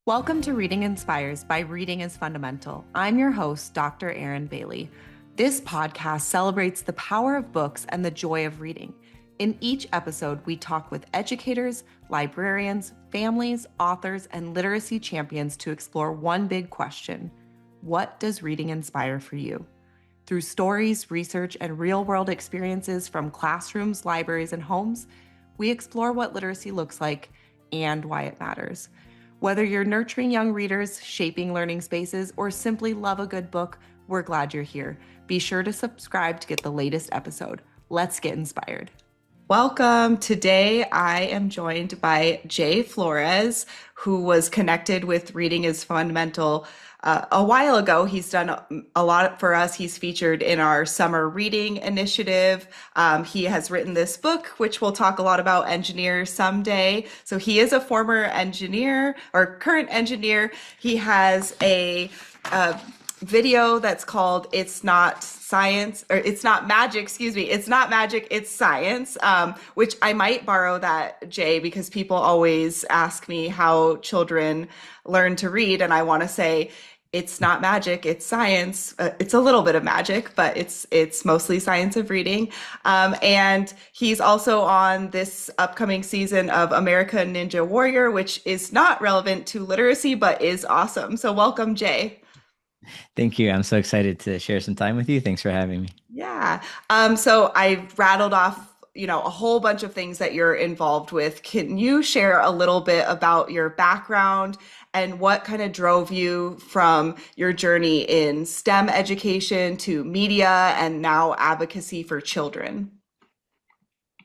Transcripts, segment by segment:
Welcome to Reading Inspires by Reading is Fundamental. I'm your host, Dr. Erin Bailey. This podcast celebrates the power of books and the joy of reading. In each episode, we talk with educators, librarians, families, authors, and literacy champions to explore one big question: what does reading inspire for you? Through stories, research, and real-world experiences from classrooms, libraries, and homes, we explore what literacy looks like and why it matters. Whether you're nurturing young readers, shaping learning spaces, or simply love a good book, we're glad you're here. Be sure to subscribe to get the latest episode. Let's get inspired. Welcome. Today, I am joined by Jay Flores, who was connected with Reading is Fundamental a while ago. He's done a lot for us. He's featured in our summer reading initiative. He has written this book, which we'll talk a lot about, Engineer Someday. So he is a former engineer or current engineer. He has a video that's called It's Not Science, or It's Not Magic, excuse me. It's Not Magic, It's Science, which I might borrow that, Jay, because people always ask me how children learn to read. And I want to say, it's not magic, it's science. It's a little bit of magic, but it's mostly science of reading. And he's also on this upcoming season of American Ninja Warrior, which is not relevant to literacy, but is awesome. So welcome, Jay. Thank you. I'm so excited to share some time with you. Thanks for having me. Yeah. So I rattled off, a whole bunch of things that you're involved with. Can you share a little bit about your background and what kind of drove you from your journey in STEM education to media and now advocacy for children?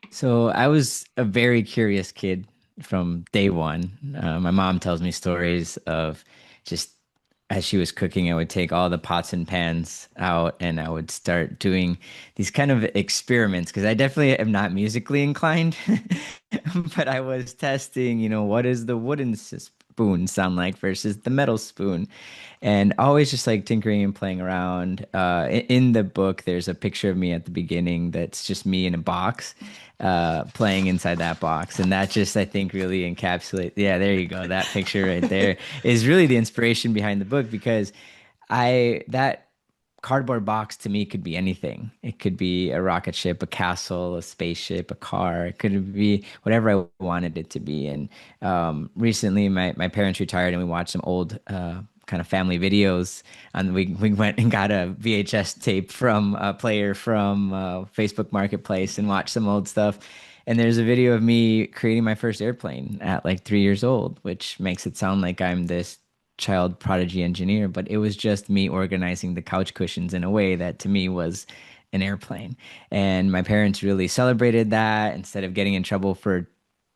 So I was a very curious kid from day one. My mom tells me stories of just as she was cooking, I would take all the pots and pans out and I would start doing these kind of experiments because I definitely am not musically inclined, but I was testing, what does the wooden spoon sound like versus the metal spoon? And always just like tinkering and playing around. In the book, there's a picture of me at the beginning that's just me in a box, playing inside that box. And that just, I think, really encapsulates. Yeah, there you go. That picture right there is really the inspiration behind the book because that cardboard box to me could be anything. It could be a rocket ship, a castle, a spaceship, a car. It could be whatever I wanted it to be. And recently, my parents retired, and we watched some old kind of family videos, and we went and got a VHS tape from a player from Facebook Marketplace and watched some old stuff. And there's a video of me creating my first airplane at like 3 years old, which makes it sound like I'm this child prodigy engineer, but it was just me organizing the couch cushions in a way that to me was an airplane. And my parents really celebrated that. Instead of getting in trouble for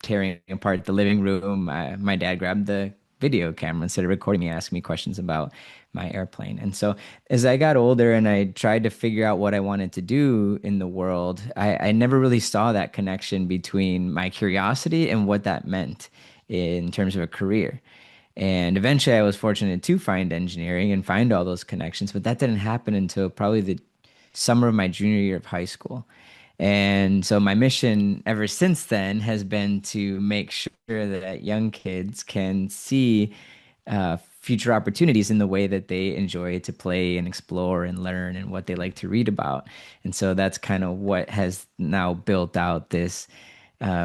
tearing apart the living room, my dad grabbed the video camera instead of recording me, asking me questions about my airplane. And so as I got older and I tried to figure out what I wanted to do in the world, I never really saw that connection between my curiosity and what that meant in terms of a career. And eventually I was fortunate to find engineering and find all those connections, but that didn't happen until probably the summer of my junior year of high school. And so my mission ever since then has been to make sure that young kids can see future opportunities in the way that they enjoy to play and explore and learn and what they like to read about. And so that's kind of what has now built out this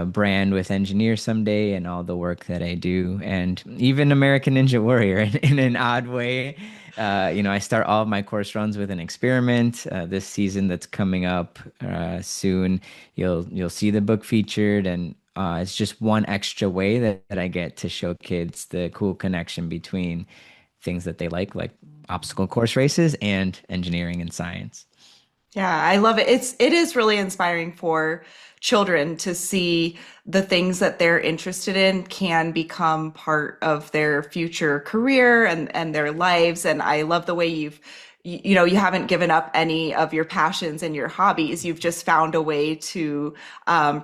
brand with Engineer Someday and all the work that I do, and even American Ninja Warrior in an odd way. I start all of my course runs with an experiment. This season that's coming up soon, you'll see the book featured, and it's just one extra way that I get to show kids the cool connection between things that they like obstacle course races and engineering and science. Yeah, I love it. It is really inspiring for children to see the things that they're interested in can become part of their future career and their lives. And I love the way you haven't given up any of your passions and your hobbies. You've just found a way to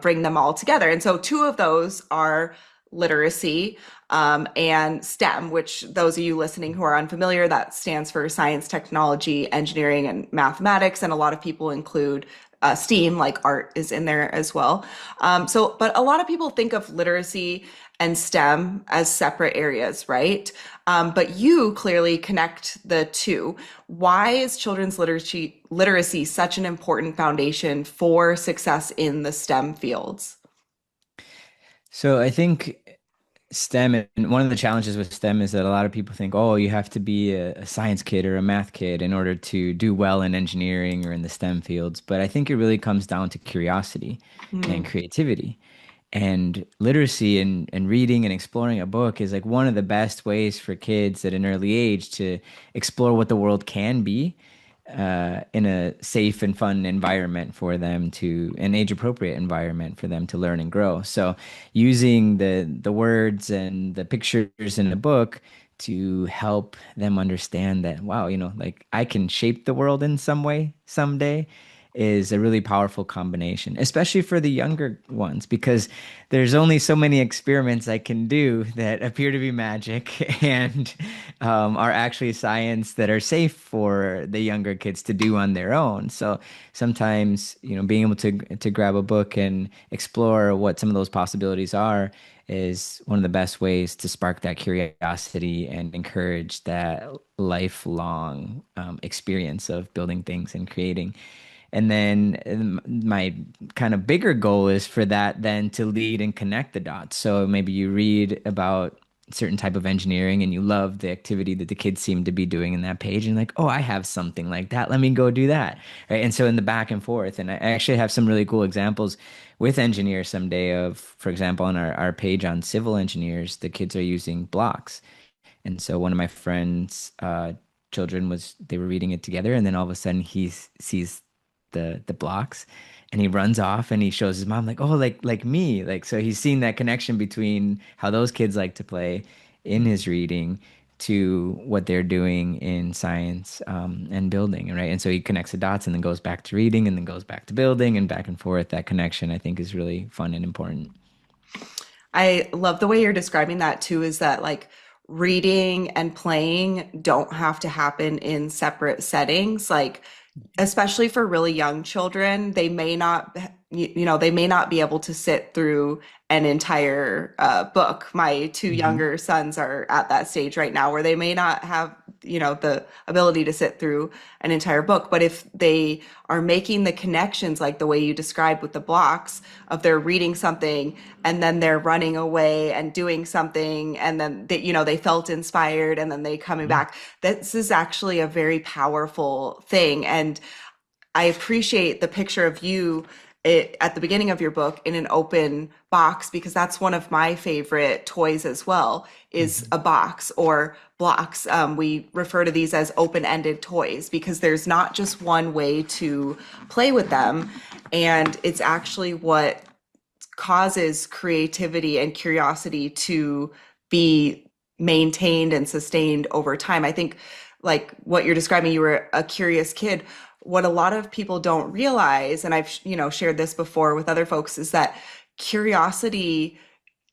bring them all together. And so two of those are literacy and STEM, which those of you listening who are unfamiliar, that stands for science, technology, engineering, and mathematics. And a lot of people include STEAM, like art is in there as well. But a lot of people think of literacy and STEM as separate areas, right? But you clearly connect the two. Why is children's literacy such an important foundation for success in the STEM fields? So I think STEM, and one of the challenges with STEM is that a lot of people think, oh, you have to be a science kid or a math kid in order to do well in engineering or in the STEM fields. But I think it really comes down to curiosity and Mm, creativity. And literacy and reading and exploring a book is like one of the best ways for kids at an early age to explore what the world can be in a safe and fun environment for them to, an age appropriate environment for them to learn and grow. So using the words and the pictures in a book to help them understand that, wow, like I can shape the world in some way someday is a really powerful combination, especially for the younger ones, because there's only so many experiments I can do that appear to be magic and are actually science that are safe for the younger kids to do on their own. So sometimes, being able to grab a book and explore what some of those possibilities are is one of the best ways to spark that curiosity and encourage that lifelong experience of building things and creating. And then my kind of bigger goal is for that then to lead and connect the dots. So maybe you read about certain type of engineering and you love the activity that the kids seem to be doing in that page and like, oh, I have something like that. Let me go do that. Right. And so in the back and forth, and I actually have some really cool examples with engineers someday of, for example, on our page on civil engineers, the kids are using blocks. And so one of my friends' children they were reading it together, and then all of a sudden sees the blocks, and he runs off and he shows his mom like, oh, like me, like so he's seen that connection between how those kids like to play in his reading to what they're doing in science and building, right? And so he connects the dots and then goes back to reading and then goes back to building and back and forth. That connection, I think, is really fun and important. I love the way you're describing that too, is that like reading and playing don't have to happen in separate settings. Like, especially for really young children, they may not, they may not be able to sit through an entire book. My two Hmm. younger sons are at that stage right now where they may not have, the ability to sit through an entire book. But if they are making the connections like the way you described with the blocks of they're reading something and then they're running away and doing something and then they felt inspired and then they coming back, this is actually a very powerful thing. And I appreciate the picture of you at the beginning of your book in an open box, because that's one of my favorite toys as well, is Hmm. a box or blocks. We refer to these as open-ended toys because there's not just one way to play with them. And it's actually what causes creativity and curiosity to be maintained and sustained over time. I think, like what you're describing, you were a curious kid. What a lot of people don't realize, and I've, shared this before with other folks, is that curiosity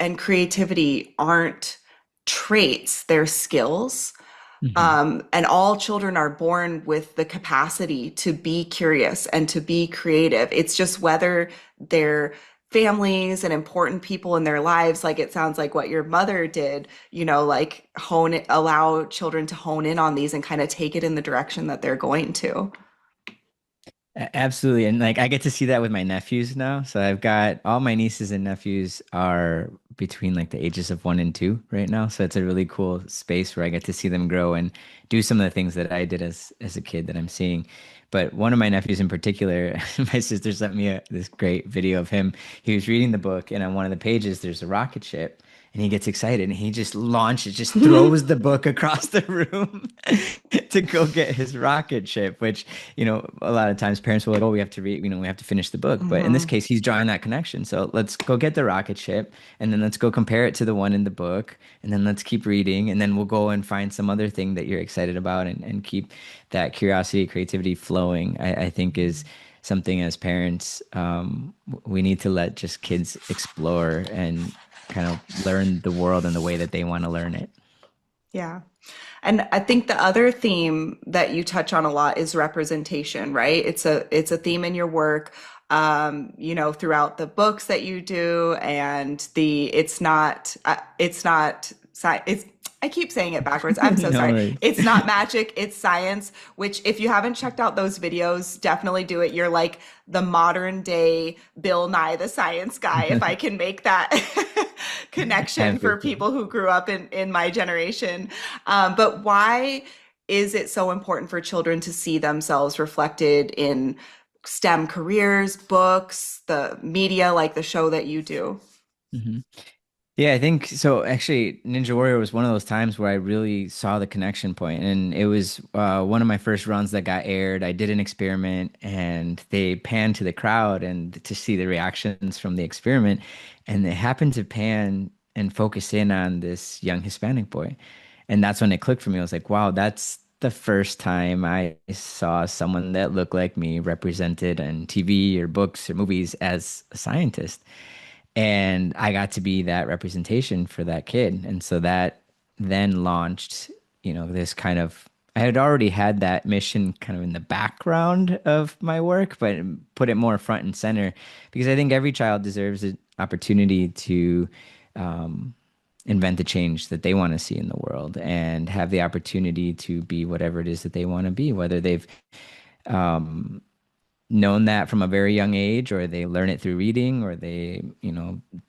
and creativity aren't traits, they're skills. Hmm. And all children are born with the capacity to be curious and to be creative. It's just whether their families and important people in their lives, like it sounds like what your mother did, like allow children to hone in on these and kind of take it in the direction that they're going to. Absolutely. And like I get to see that with my nephews now. So I've got all my nieces and nephews are between like the ages of 1 and 2 right now. So it's a really cool space where I get to see them grow and do some of the things that I did as a kid that I'm seeing. But one of my nephews in particular, my sister sent me this great video of him. He was reading the book, and on one of the pages, there's a rocket ship. And he gets excited and he just throws the book across the room to go get his rocket ship, which, a lot of times parents will like, oh, we have to read, we have to finish the book. But in this Hmm. case, he's drawing that connection. So let's go get the rocket ship and then let's go compare it to the one in the book. And then let's keep reading. And then we'll go and find some other thing that you're excited about and keep that curiosity, creativity flowing, I think is something as parents, we need to let just kids explore and kind of learn the world in the way that they want to learn it. Yeah. And I think the other theme that you touch on a lot is representation, right? It's a theme in your work. throughout the books that you do, and it's I keep saying it backwards. I'm so No sorry. worries. It's not magic, it's science, which if you haven't checked out those videos, definitely do it. You're like the modern day Bill Nye the Science Guy, if I can make that connection for Empathy. people who grew up in my generation. But why is it so important for children to see themselves reflected in STEM careers, books, the media, like the show that you do? Mhm. Yeah, I think so. Actually, Ninja Warrior was one of those times where I really saw the connection point, and it was one of my first runs that got aired. I did an experiment, and they panned to the crowd and to see the reactions from the experiment, and they happened to pan and focus in on this young Hispanic boy, and that's when it clicked for me. I was like, wow, that's the first time I saw someone that looked like me represented on TV or books or movies as a scientist. And I got to be that representation for that kid. And so that then launched, this kind of, I had already had that mission kind of in the background of my work, but put it more front and center because I think every child deserves an opportunity to um, invent the change that they want to see in the world and have the opportunity to be whatever it is that they want to be, whether they've um, known that from a very young age or they learn it through reading or they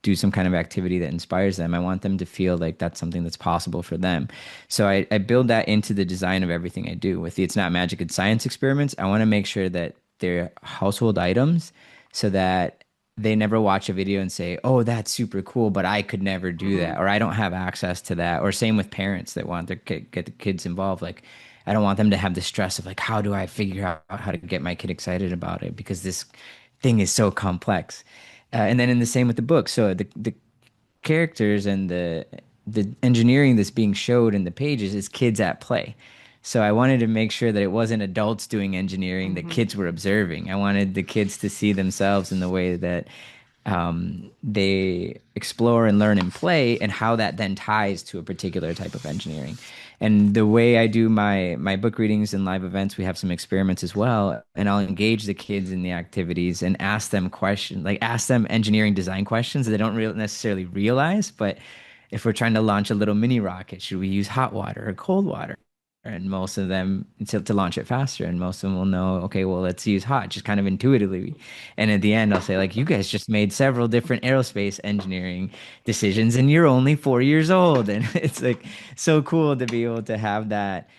do some kind of activity that inspires them. I want them to feel like that's something that's possible for them. So I build that into the design of everything I do with the It's Not Magic, It's Science experiments. I want to make sure that they're household items so that they never watch a video and say, oh, that's super cool, but I could never do that, Mhm. or I don't have access to that. Or same with parents that want their get the kids involved. Like, I don't want them to have the stress of like, how do I figure out how to get my kid excited about it? Because this thing is so complex. And then in the same with the book. So the characters and the engineering that's being showed in the pages is kids at play. So I wanted to make sure that it wasn't adults doing engineering that Mhm. kids were observing. I wanted the kids to see themselves in the way that they explore and learn and play, and how that then ties to a particular type of engineering. And the way I do my book readings and live events, we have some experiments as well, and I'll engage the kids in the activities and ask them questions, like ask them engineering design questions that they don't necessarily realize. But if we're trying to launch a little mini rocket, should we use hot water or cold water? And most of them to launch it faster, and most of them will know, okay, well, let's use hot, just kind of intuitively. And at the end, I'll say, like, you guys just made several different aerospace engineering decisions, and you're only 4 years old. And it's like so cool to be able to have that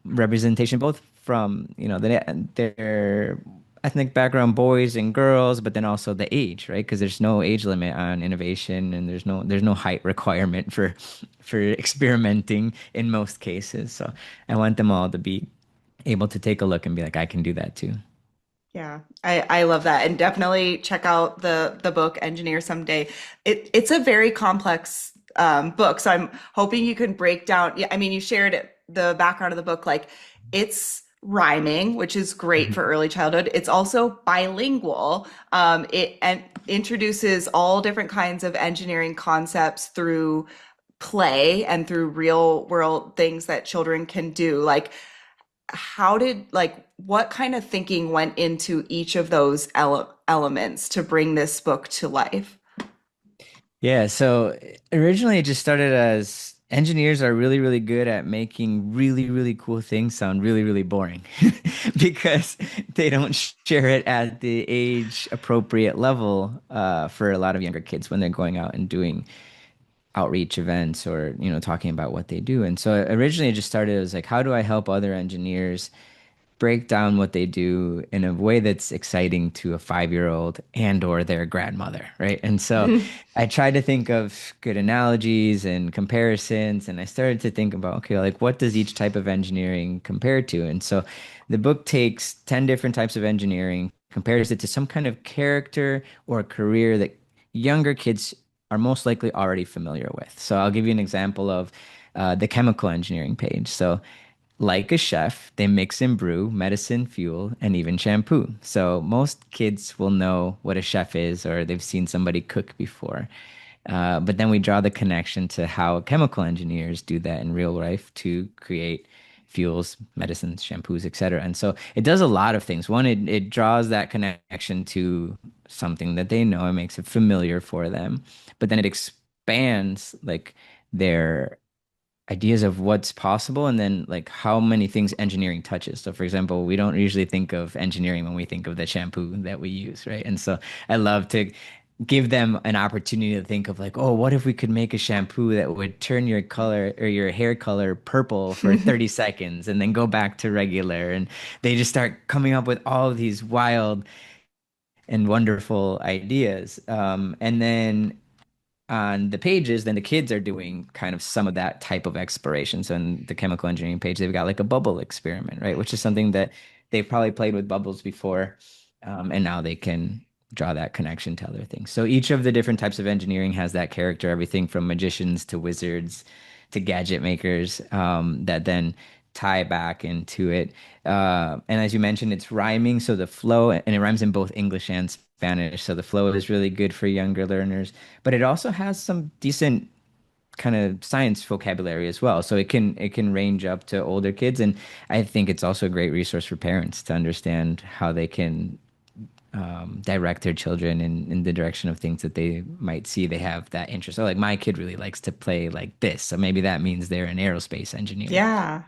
representation, both from, their ethnic background, boys and girls, but then also the age, right? Because there's no age limit on innovation, and there's no height requirement for experimenting in most cases. So I want them all to be able to take a look and be like, I can do that too. Yeah, I love that. And definitely check out the book Engineer Someday. It's a very complex book. So I'm hoping you can break down. Yeah, I mean, you shared the background of the book, like it's rhyming, which is great for early childhood. It's also bilingual. It and introduces all different kinds of engineering concepts through play and through real world things that children can do. Like what kind of thinking went into each of those elements to bring this book to life? Yeah, so originally it just started as engineers are really, really good at making really, really cool things sound really, really boring because they don't share it at the age appropriate level for a lot of younger kids when they're going out and doing outreach events or, talking about what they do. And so originally it just started as like, how do I help other engineers break down what they do in a way that's exciting to a 5-year-old and or their grandmother, right? And so I tried to think of good analogies and comparisons, and I started to think about, okay, like what does each type of engineering compare to? And so the book takes 10 different types of engineering, compares it to some kind of character or career that younger kids are most likely already familiar with. So I'll give you an example of the chemical engineering page. So like a chef, they mix and brew medicine, fuel, and even shampoo. So most kids will know what a chef is or they've seen somebody cook before. But then we draw the connection to how chemical engineers do that in real life to create fuels, medicines, shampoos, etc. And so it does a lot of things. One, it draws that connection to something that they know and makes it familiar for them, but then it expands like their ideas of what's possible and then like how many things engineering touches. So for example, we don't usually think of engineering when we think of the shampoo that we use, right? And so I love to give them an opportunity to think of like, oh, what if we could make a shampoo that would turn your color or your hair color purple for 30 seconds and then go back to regular. And they just start coming up with all of these wild and wonderful ideas. And then on the pages, then the kids are doing kind of some of that type of exploration. So in the chemical engineering page, they've got like a bubble experiment, right? Which is something that they've probably played with bubbles before, and now they can draw that connection to other things. So each of the different types of engineering has that character, everything from magicians to wizards to gadget makers, that then tie back into it. And as you mentioned, it's rhyming, so the flow, and it rhymes in both English and Spanish. So the flow is really good for younger learners, but it also has some decent kind of science vocabulary as well. So it can range up to older kids, and I think it's also a great resource for parents to understand how they can direct their children in the direction of things that they might see they have that interest. So like my kid really likes to play like this, so maybe that means they're an aerospace engineer. Yeah,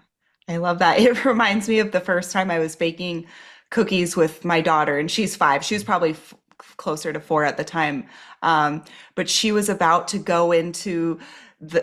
I love that. It reminds me of the first time I was baking cookies with my daughter, and she's 5. She was probably closer to 4 at the time. But she was about to go into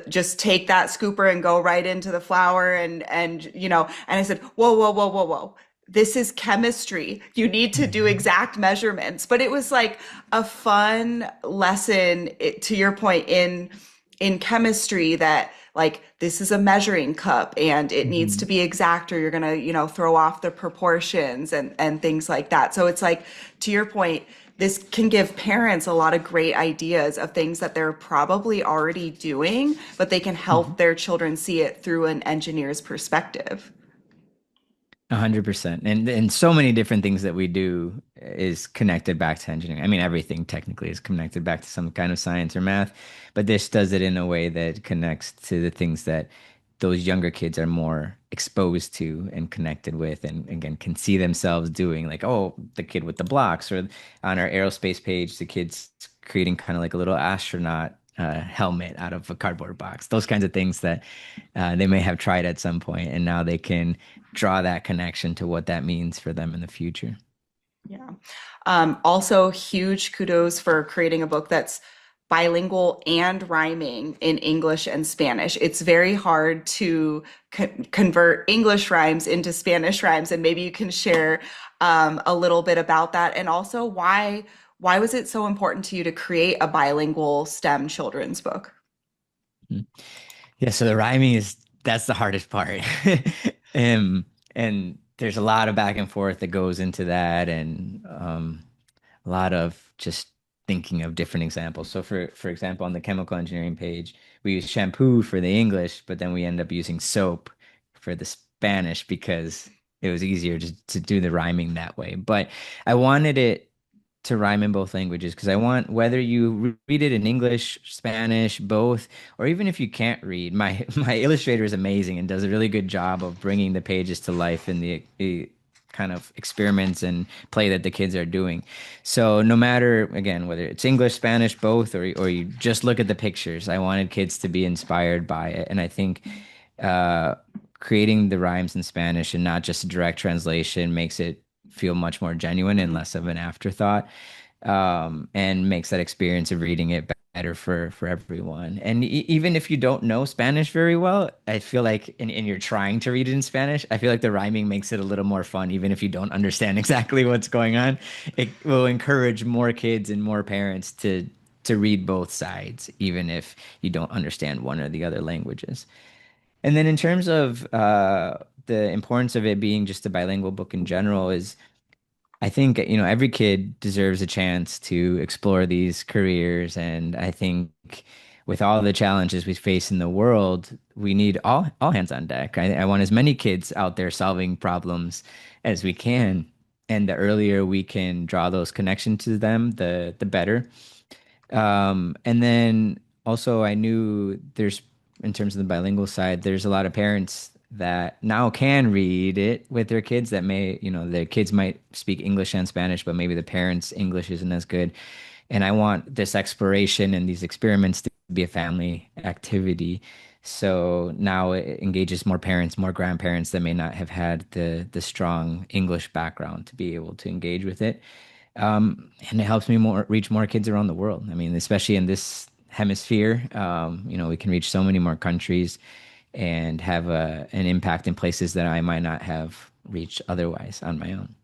just take that scooper and go right into the flour and I said, whoa, whoa, whoa, whoa, whoa. This is chemistry. You need to do exact measurements. But it was like a fun lesson, to your point, in chemistry, that like this is a measuring cup and it needs to Mhm. be exact or you're gonna, throw off the proportions and things like that. So it's like, to your point, this can give parents a lot of great ideas of things that they're probably already doing, but they can help Mhm. their children see it through an engineer's perspective. 100%. And so many different things that we do is connected back to engineering. I mean, everything technically is connected back to some kind of science or math, but this does it in a way that connects to the things that those younger kids are more exposed to and connected with, and again can see themselves doing, like, oh, the kid with the blocks, or on our aerospace page, the kids creating kind of like a little astronaut helmet out of a cardboard box. Those kinds of things that they may have tried at some point, and now they can draw that connection to what that means for them in the future. Yeah. Also, huge kudos for creating a book that's bilingual and rhyming in English and Spanish. It's very hard to convert English rhymes into Spanish rhymes, and maybe you can share a little bit about that, and also why was it so important to you to create a bilingual STEM children's book? Mhm. Yeah, so the rhyming is that's the hardest part. And there's a lot of back and forth that goes into that, and a lot of just thinking of different examples. So for example, on the chemical engineering page, we use shampoo for the English, but then we end up using soap for the Spanish because it was easier to do the rhyming that way. But I wanted it to rhyme in both languages because I want, whether you read it in English, Spanish, both, or even if you can't read, my my illustrator is amazing and does a really good job of bringing the pages to life in the kind of experiments and play that the kids are doing. So no matter, again, whether it's English, Spanish, both, or you just look at the pictures, I wanted kids to be inspired by it. And I think uh, creating the rhymes in Spanish and not just a direct translation makes it feel much more genuine and less of an afterthought, and makes that experience of reading it better for everyone. And even if you don't know Spanish very well, I feel like, and you're trying to read it in Spanish, I feel like the rhyming makes it a little more fun, even if you don't understand exactly what's going on. It will encourage more kids and more parents to read both sides, even if you don't understand one or the other languages. And then in terms of the importance of it being just a bilingual book in general is, I think, every kid deserves a chance to explore these careers. And I think with all the challenges we face in the world, we need all hands on deck. I want as many kids out there solving problems as we can. And the earlier we can draw those connections to them, the better. And then also, I knew there's, in terms of the bilingual side, there's a lot of parents that now can read it with their kids that may, their kids might speak English and Spanish, but maybe the parents' English isn't as good. And I want this exploration and these experiments to be a family activity. So now it engages more parents, more grandparents that may not have had the strong English background to be able to engage with it. And it helps me reach more kids around the world. I mean, especially in this hemisphere, we can reach so many more countries and have an impact in places that I might not have reached otherwise on my own.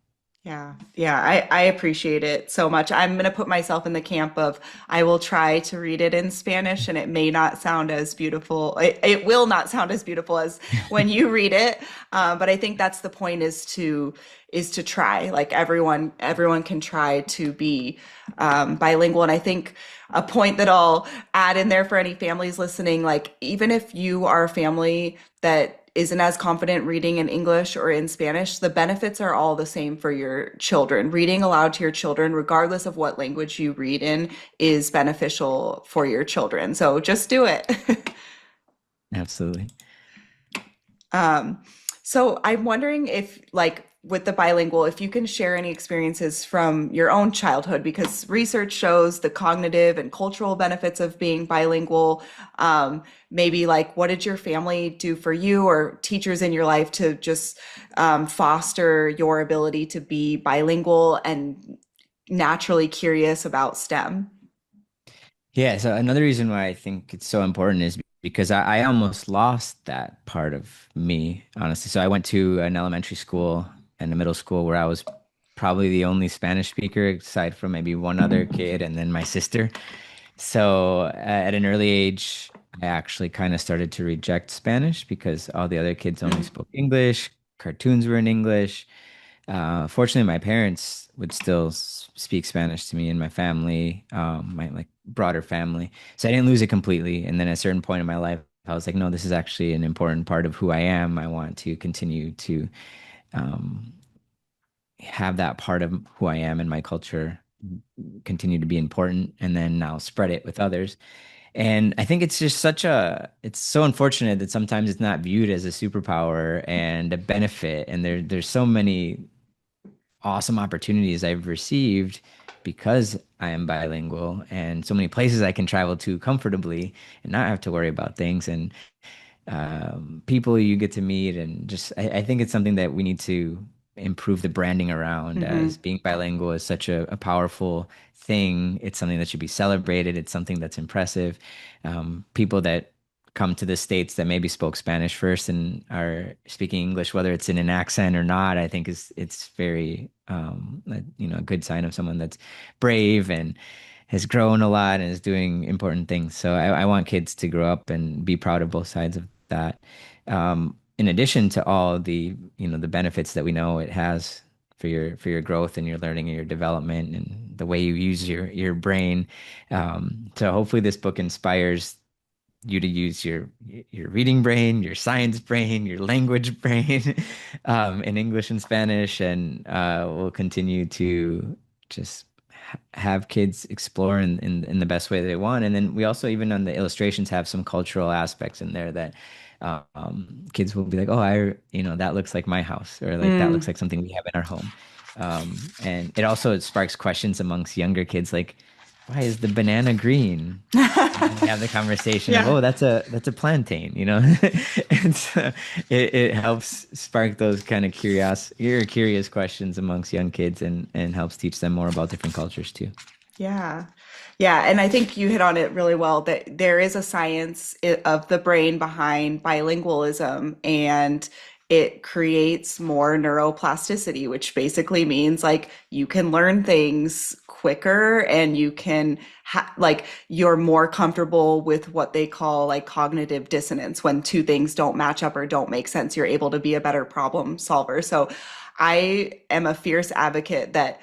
Yeah, yeah, I appreciate it so much. I'm going to put myself in the camp of I will try to read it in Spanish, and it may not sound as beautiful. It will not sound as beautiful as when you read it. But I think that's the point, is to try. Like everyone can try to be bilingual. And I think a point that I'll add in there for any families listening, like even if you are a family that isn't as confident reading in English or in Spanish, the benefits are all the same for your children. Reading aloud to your children, regardless of what language you read in, is beneficial for your children. So just do it. Absolutely. Um, so I'm wondering if, like, with the bilingual, if you can share any experiences from your own childhood, because research shows the cognitive and cultural benefits of being bilingual. Maybe like, what did your family do for you or teachers in your life to just foster your ability to be bilingual and naturally curious about STEM? Yeah, so another reason why I think it's so important is because I almost lost that part of me, honestly. So I went to an elementary school and a middle school where I was probably the only Spanish speaker, aside from maybe one other kid and then my sister. So at an early age, I actually kind of started to reject Spanish because all the other kids only spoke English, cartoons were in English. Fortunately, my parents would still speak Spanish to me and my family, my like broader family. So I didn't lose it completely. And then at a certain point in my life, I was like, no, this is actually an important part of who I am. I want to continue to um, have that part of who I am and my culture continue to be important, and then now spread it with others. And I think it's just it's so unfortunate that sometimes it's not viewed as a superpower and a benefit. And there's so many awesome opportunities I've received because I am bilingual and so many places I can travel to comfortably and not have to worry about things and people you get to meet. And just, I think it's something that we need to improve the branding around as Hmm. being bilingual is such a powerful thing. It's something that should be celebrated. It's something that's impressive. People that come to the States that maybe spoke Spanish first and are speaking English, whether it's in an accent or not, I think it's very a good sign of someone that's brave and has grown a lot and is doing important things. So I want kids to grow up and be proud of both sides of that. In addition to all the benefits that we know it has for your growth and your learning and your development and the way you use your brain. So hopefully this book inspires you to use your reading brain, your science brain, your language brain, in English and Spanish, and we'll continue to just have kids explore in the best way they want. And then we also, even on the illustrations, have some cultural aspects in there that kids will be like, oh, that looks like my house, or like that looks Mm. like something we have in our home. And it also sparks questions amongst younger kids, like, why is the banana green? And then we have the conversation of, Yeah. oh, that's a plantain, and so it helps spark those kind of curious questions amongst young kids and helps teach them more about different cultures too. Yeah. Yeah. And I think you hit on it really well that there is a science of the brain behind bilingualism, and it creates more neuroplasticity, which basically means like you can learn things quicker and you can like you're more comfortable with what they call like cognitive dissonance. When two things don't match up or don't make sense, you're able to be a better problem solver. So I am a fierce advocate that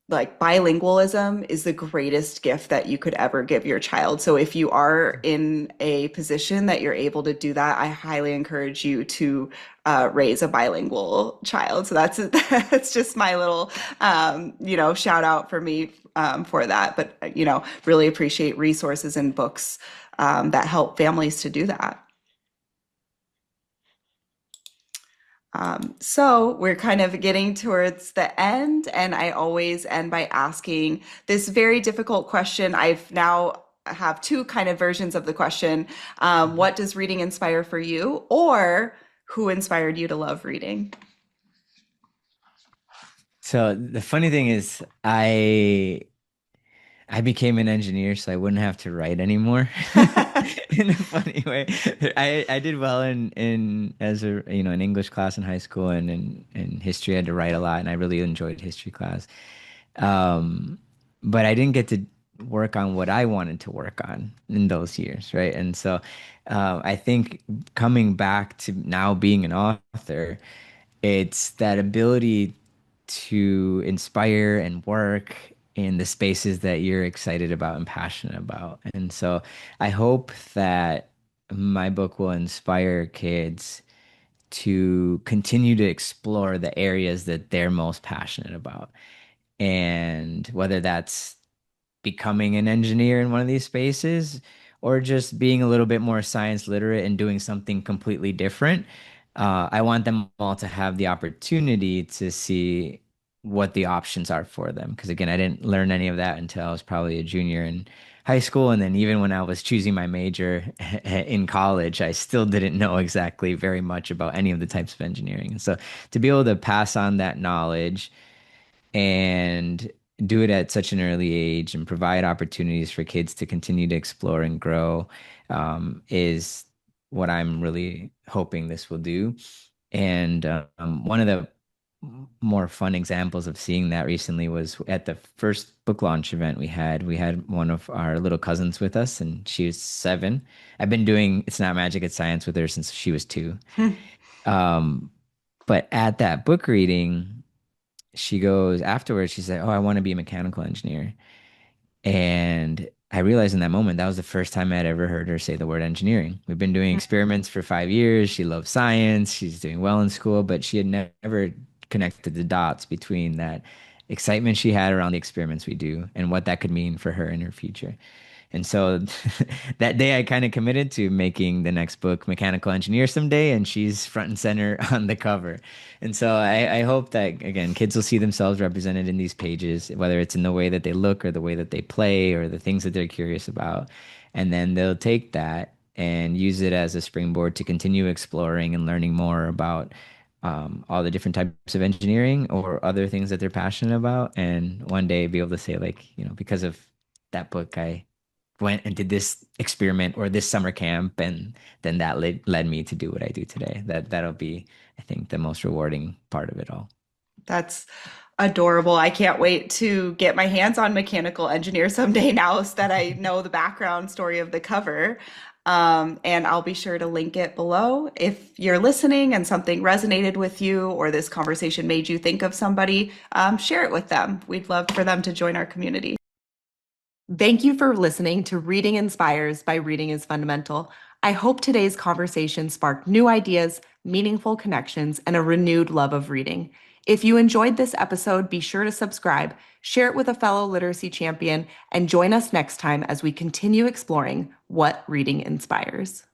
like bilingualism is the greatest gift that you could ever give your child. So if you are in a position that you're able to do that, I highly encourage you to raise a bilingual child. So that's that's just my little shout out for me for that. But really appreciate resources and books that help families to do that. So we're kind of getting towards the end, and I always end by asking this very difficult question. I've now have two kind of versions of the question. What does reading inspire for you, or who inspired you to love reading? So the funny thing is, I became an engineer so I wouldn't have to write anymore. In a funny way. I did well in as a an English class in high school and in history I had to write a lot and I really enjoyed history class. Um, but I didn't get to work on what I wanted to work on in those years, right? And so I think coming back to now being an author, it's that ability to inspire and work in the spaces that you're excited about and passionate about. And so I hope that my book will inspire kids to continue to explore the areas that they're most passionate about. And whether that's becoming an engineer in one of these spaces or just being a little bit more science literate and doing something completely different. I want them all to have the opportunity to see what the options are for them. Because again, I didn't learn any of that until I was probably a junior in high school. And then even when I was choosing my major in college, I still didn't know exactly very much about any of the types of engineering. And so to be able to pass on that knowledge and do it at such an early age and provide opportunities for kids to continue to explore and grow is what I'm really hoping this will do. And one of the more fun examples of seeing that recently was at the first book launch event we had. We had one of our little cousins with us, and she was 7. I've been doing It's Not Magic, It's Science with her since she was 2. Um, but at that book reading, she goes afterwards, she said, "Oh, I want to be a mechanical engineer." And I realized in that moment that was the first time I'd ever heard her say the word engineering. We've been doing experiments for 5 years. She loves science. She's doing well in school, but she had never connected the dots between that excitement she had around the experiments we do and what that could mean for her in her future. And so that day I kind of committed to making the next book Mechanical Engineer someday, and she's front and center on the cover. And so I hope that, again, kids will see themselves represented in these pages, whether it's in the way that they look or the way that they play or the things that they're curious about. And then they'll take that and use it as a springboard to continue exploring and learning more about all the different types of engineering or other things that they're passionate about. And one day be able to say, like, because of that book, I went and did this experiment or this summer camp, and then that led me to do what I do today. That'll be, I think, the most rewarding part of it all. That's adorable. I can't wait to get my hands on Mechanical Engineer someday now that I know the background story of the cover. And I'll be sure to link it below. If you're listening and something resonated with you or this conversation made you think of somebody, share it with them. We'd love for them to join our community. Thank you for listening to Reading Inspires by Reading is Fundamental. I hope today's conversation sparked new ideas, meaningful connections, and a renewed love of reading. If you enjoyed this episode, be sure to subscribe, share it with a fellow literacy champion, and join us next time as we continue exploring what reading inspires.